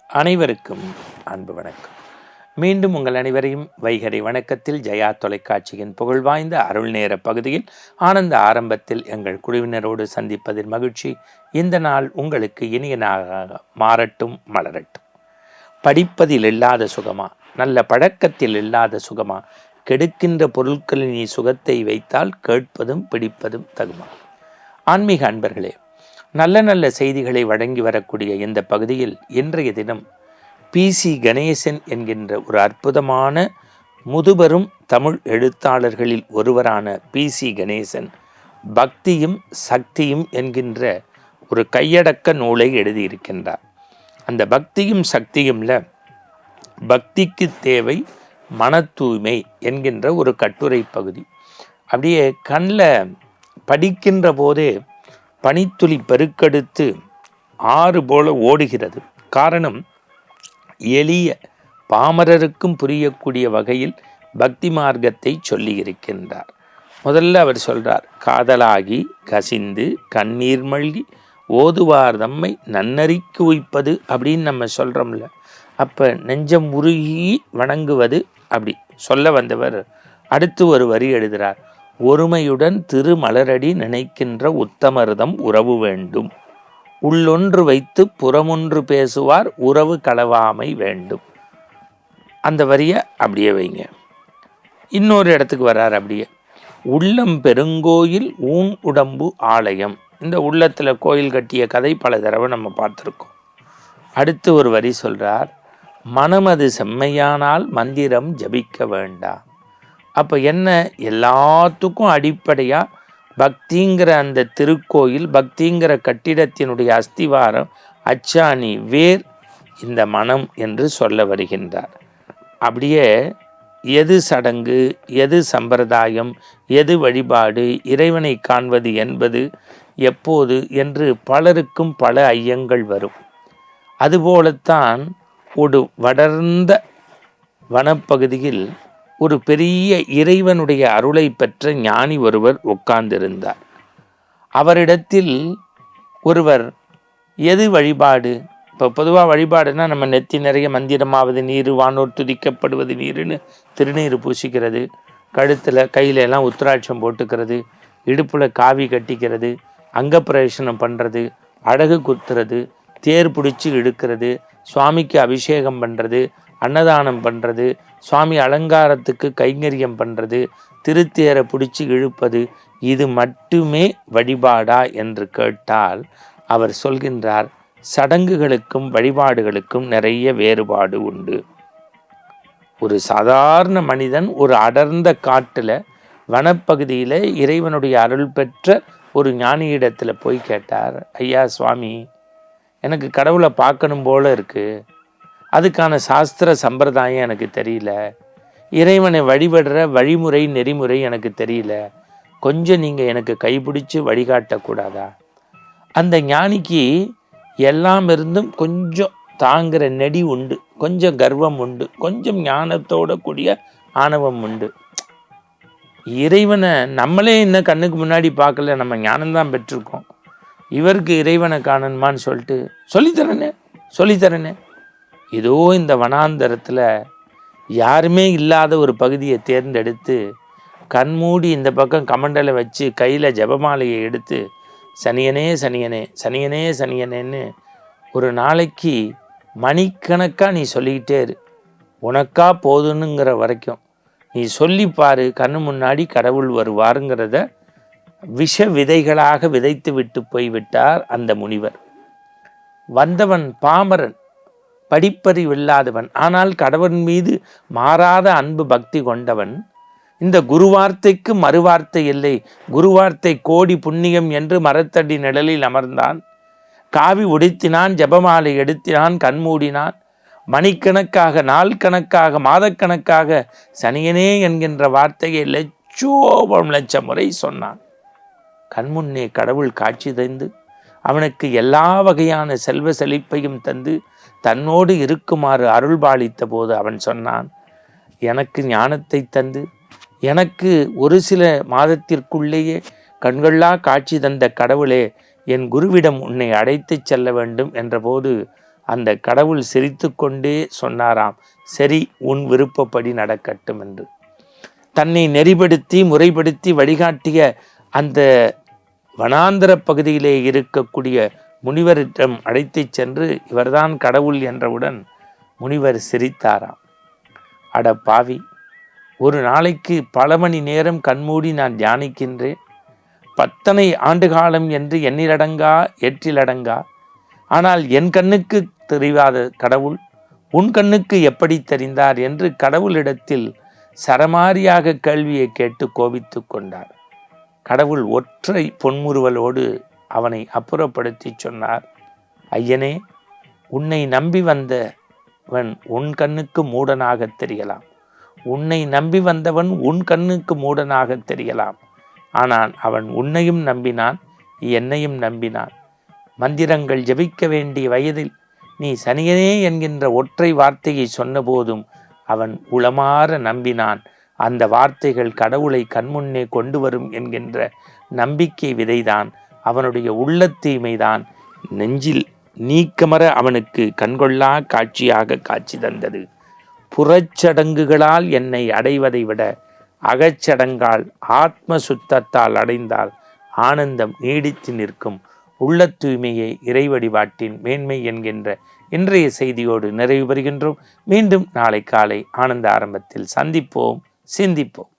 அனைவருக்கும் அன்பு வணக்கம். மீண்டும் உங்கள் அனைவரையும் வைகரை வணக்கத்தில் ஜெயா தொலைக்காட்சியின் புகழ்வாய்ந்த அருள் நேர பகுதியில் ஆனந்த ஆரம்பத்தில் எங்கள் குழுவினரோடு சந்திப்பதில் மகிழ்ச்சி. இந்த நாள் உங்களுக்கு இனிய நாளாக மாறட்டும், மலரட்டும். படிப்பதில் இல்லாத சுகமா, நல்ல பழக்கத்தில் இல்லாத சுகமா, கெடுக்கின்ற பொருட்களில் நீ சுகத்தை வைத்தால் கேட்பதும் பிடிப்பதும் தகுமா. ஆன்மீக அன்பர்களே, நல்ல நல்ல செய்திகளை வழங்கி வரக்கூடிய இந்த பகுதியில் இன்றைய தினம் PC கணேசன் என்கின்ற ஒரு அற்புதமான முதுபெரும் தமிழ் எழுத்தாளர்களில் ஒருவரான PC கணேசன் பக்தியும் சக்தியும் என்கின்ற ஒரு கையடக்க நூலை எழுதியிருக்கின்றார். அந்த பக்தியும் சக்தியும்ல பக்திக்கு தேவை மன தூய்மை என்கின்ற ஒரு கட்டுரை பகுதி. அப்படியே கண்ணில் படிக்கின்ற போதே பனித்துளி பெருக்கெடுத்து ஆறு போல ஓடுகிறது. காரணம், எளிய பாமரருக்கும் புரியக்கூடிய வகையில் பக்தி மார்க்கத்தை சொல்லி இருக்கின்றார். முதல்ல அவர் சொல்றார், காதலாகி கசிந்து கண்ணீர் மல்கி ஓதுவார் தம்மை நன்னறிக்கு உய்ப்பது அப்படின்னு நம்ம சொல்றோம்ல. அப்ப நெஞ்சம் உருகி வணங்குவது அப்படி சொல்ல வந்தவர் அடுத்து ஒரு வரி எழுதுகிறார். ஒருமையுடன் திருமலரடி நினைக்கின்ற உத்தமர்தம் உறவு வேண்டும், உள்ளொன்று வைத்து புறமொன்று பேசுவார் உறவு களவாமை வேண்டும். அந்த வரியை அப்படியே வைங்க. இன்னொரு இடத்துக்கு வர்றார். அப்படியே உள்ளம் பெருங்கோயில் ஊன் உடம்பு ஆலயம். இந்த உள்ளத்தில் கோயில் கட்டிய கதை பல தடவை நம்ம பார்த்துருக்கோம். அடுத்து ஒரு வரி சொல்றார், மனமது செம்மையானால் மந்திரம் ஜபிக்க வேண்டாம். அப்போ என்ன, எல்லாத்துக்கும் அடிப்படையாக பக்திங்கிற அந்த திருக்கோயில், பக்திங்கிற கட்டிடத்தினுடைய அஸ்திவாரம், அச்சாணி, வேர் இந்த மனம் என்று சொல்ல வருகின்றார். அப்படியே எது சடங்கு, எது சம்பிரதாயம், எது வழிபாடு, இறைவனை காண்பது என்பது எப்போது என்று பலருக்கும் பல ஐயங்கள் வரும். அதுபோலத்தான் ஒரு வளர்ந்த வனப்பகுதியில் ஒரு பெரிய இறைவனுடைய அருளை பெற்ற ஞானி ஒருவர் உட்கார்ந்திருந்தார். அவரிடத்தில் ஒருவர், எது வழிபாடு? இப்போ பொதுவாக வழிபாடுனா நம்ம நெத்தி நிறைய மந்திரமாவது நீர், வானோர் துதிக்கப்படுவது நீருன்னு திருநீர் பூசிக்கிறது, கழுத்தில் கையில எல்லாம் உத்திராட்சம் போட்டுக்கிறது, இடுப்பில் காவி கட்டிக்கிறது, அங்க பிரவேசனம் பண்ணுறது, அழகு குத்துறது, தேர் பிடிச்சி இழுக்கிறது, சுவாமிக்கு அபிஷேகம் பண்ணுறது, அன்னதானம் பண்ணுறது, சுவாமி அலங்காரத்துக்கு கைங்கரியம் பண்ணுறது, திருத்தேரை பிடிச்சி இழுப்பது, இது மட்டுமே வழிபாடா என்று கேட்டால் அவர் சொல்கின்றார், சடங்குகளுக்கும் வழிபாடுகளுக்கும் நிறைய வேறுபாடு உண்டு. ஒரு சாதாரண மனிதன் ஒரு அடர்ந்த காட்டில் வனப்பகுதியில் இறைவனுடைய அருள் பெற்ற ஒரு ஞானியிடத்தில் போய் கேட்டார், ஐயா சுவாமி, எனக்கு கடவுளை பார்க்கணும் போல இருக்கு, அதுக்கான சாஸ்திர சம்பிரதாயம் எனக்கு தெரியல, இறைவனை வழிபடுற வழிமுறை நெறிமுறை எனக்கு தெரியல, கொஞ்சம் நீங்கள் எனக்கு கைப்பிடிச்சு வழிகாட்டக்கூடாதா? அந்த ஞானிக்கு எல்லாம் இருந்தும் கொஞ்சம் தாங்குகிற நெடி உண்டு, கொஞ்சம் கர்வம் உண்டு, கொஞ்சம் ஞானத்தோட கூடிய ஆணவம் உண்டு. இறைவனை நம்மளே இன்னும் கண்ணுக்கு முன்னாடி பார்க்கல, நம்ம ஞானம்தான் பெற்றிருக்கோம், இவருக்கு இறைவனை காணணுமான்னு சொல்லிட்டு சொல்லித்தரனே. ஏதோ இந்த வனாந்தரத்தில் யாருமே இல்லாத ஒரு பகுதியை தேர்ந்தெடுத்து கண்மூடி இந்த பக்கம் கமண்டலை வச்சு கையில் ஜபமாலையை எடுத்து சனியனே சனியனே சனியனே சனியனேன்னு ஒரு நாளைக்கு மணிக்கணக்காக நீ சொல்லிக்கிட்டே இரு, உனக்கா போதுனுங்கிற வரைக்கும் நீ சொல்லிப்பாரு, கண்ணு முன்னாடி கடவுள் வருவாருங்கிறத விஷ விதைகளாக விதைத்து விட்டு போய்விட்டார் அந்த முனிவர். வந்தவன் பாமரன், படிப்பறிவில்லாதவன், ஆனால் கடவுள் மீது மாறாத அன்பு பக்தி கொண்டவன். இந்த குருவார்த்தைக்கு மறுவார்த்தை இல்லை, குருவார்த்தை கோடி புண்ணியம் என்று மரத்தடி நிழலில் அமர்ந்தான், காவி உடுத்தினான், ஜபமாலை எடுத்தினான், கண்மூடினான், மணிக்கணக்காக, நாள் கணக்காக, மாதக்கணக்காக சனியனே என்கின்ற வார்த்தையை லட்சம் முறை சொன்னான். கண்முன்னே கடவுள் காட்சி தந்து அவனுக்கு எல்லா வகையான செல்வ செழிப்பையும் தந்து தன்னோடு இருக்குமாறு அருள்பாலித்த போது அவன் சொன்னான், எனக்கு ஞானத்தை தந்து எனக்கு ஒரு சில மாதத்திற்குள்ளேயே கண்கொள்ளா காட்சி தந்த கடவுளே, என் குருவிடம் உன்னை அழைத்து செல்ல வேண்டும் என்றபோது அந்த கடவுள் சிரித்து கொண்டே சொன்னாராம், சரி, உன் விருப்பப்படி நடக்கட்டும் என்று. தன்னை நெறிப்படுத்தி முறைப்படுத்தி வழிகாட்டிய அந்த வனாந்தர பகுதியிலே இருக்கக்கூடிய முனிவரிடம் அழைத்து சென்று இவர்தான் கடவுள் என்றவுடன் முனிவர் சிரித்தாராம். அட பாவி, ஒரு நாளைக்கு பல மணி நேரம் கண்மூடி நான் தியானிக்கின்றேன், 10 ஆண்டு காலம் என்று எண்ணிலடங்கா ஏற்றிலடங்கா. ஆனால் என் கண்ணுக்கு தெரியாத கடவுள் உன் கண்ணுக்கு எப்படி தெரிந்தார் என்று கடவுளிடத்தில் சரமாரியாக கேள்வியை கேட்டு கோபித்து கொண்டார். கடவுள் ஒற்றை பொன்முறுவலோடு அவனை அப்புறப்படுத்தி சொன்னார், ஐயனே, உன்னை நம்பி வந்தவன் உன் கண்ணுக்கு மூடனாக தெரியலாம், உன்னை நம்பி வந்தவன் உன் கண்ணுக்கு மூடனாக தெரியலாம். ஆனால் அவன் உன்னையும் நம்பினான், என்னையும் நம்பினான். மந்திரங்கள் ஜபிக்க வேண்டிய வயதில் நீ சனியனே என்கின்ற ஒற்றை வார்த்தையை சொன்னபோதும் அவன் உளமாற நம்பினான். அந்த வார்த்தைகள் கடவுளை கண்முன்னே கொண்டு வரும் என்கின்ற நம்பிக்கை விதைதான், அவனுடைய உள்ள தீமைதான் நெஞ்சில் நீக்கமர அவனுக்கு கண்கொள்ளா காட்சியாக காட்சி தந்தது. புறச்சடங்குகளால் என்னை அடைவதை விட அகச்சடங்கால் ஆத்ம சுத்தத்தால் அடைந்தால் ஆனந்தம் நீடித்து நிற்கும். உள்ள தூய்மையே இறை வழிபாட்டின் மேன்மை என்கின்ற இன்றைய செய்தியோடு நிறைவு பெறுகின்றோம். மீண்டும் நாளை காலை ஆனந்த ஆரம்பத்தில் சந்திப்போம், சிந்திப்போம்.